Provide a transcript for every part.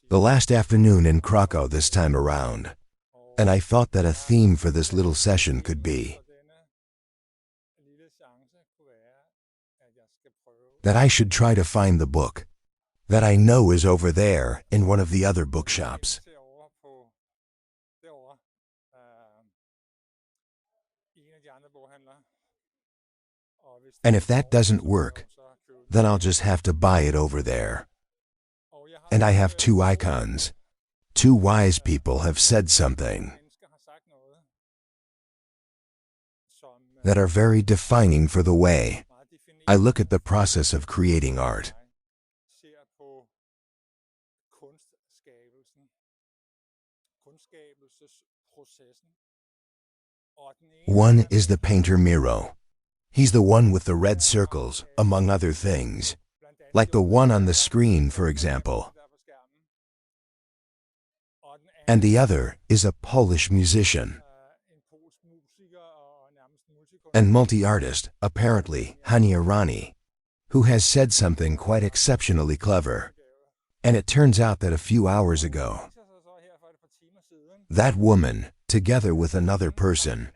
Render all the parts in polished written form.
The last afternoon in Krakow this time around, and I thought that a theme for this little session could be that I should try to find the book that I know is over there in one of the other bookshops. And if that doesn't work, then I'll just have to buy it over there. And I have two icons. Two wise people have said something that are very defining for the way I look at the process of creating art. One is the painter Miro. He's the one with the red circles, among other things, like the one on the screen, for example. And the other is a Polish musician and multi-artist, apparently, Hania Rani, who has said something quite exceptionally clever. And it turns out that a few hours ago, that woman, together with another person,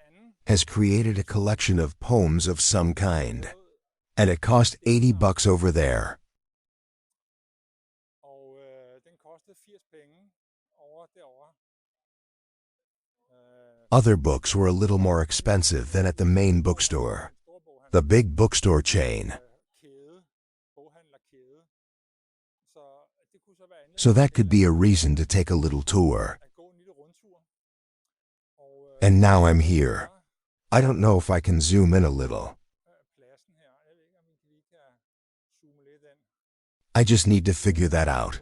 has created a collection of poems of some kind. And it cost $80 over there. Other books were a little more expensive than at the main bookstore, the big bookstore chain. So that could be a reason to take a little tour. And now I'm here. I don't know if I can zoom in a little. I just need to figure that out.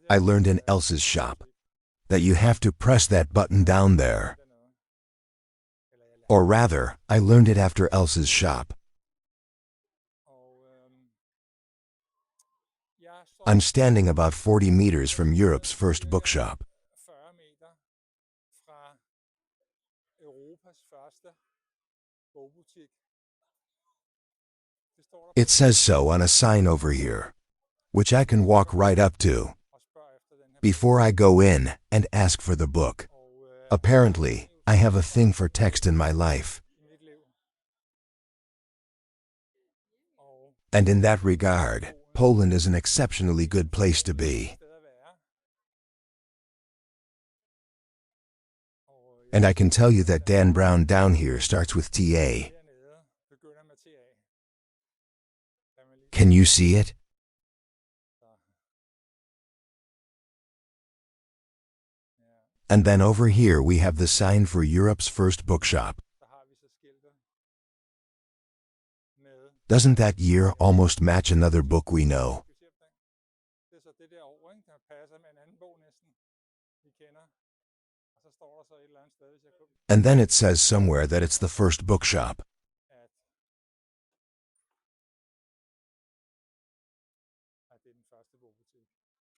I learned in Elsa's shop that you have to press that button down there. Or rather, I learned it after Elsa's shop. I'm standing about 40 meters from Europe's first bookshop. It says so on a sign over here, which I can walk right up to before I go in and ask for the book. Apparently, I have a thing for text in my life. And in that regard, Poland is an exceptionally good place to be. And I can tell you that Dan Brown down here starts with TA. Can you see it? And then over here we have the sign for Europe's first bookshop. Doesn't that year almost match another book we know? And then it says somewhere that it's the first bookshop.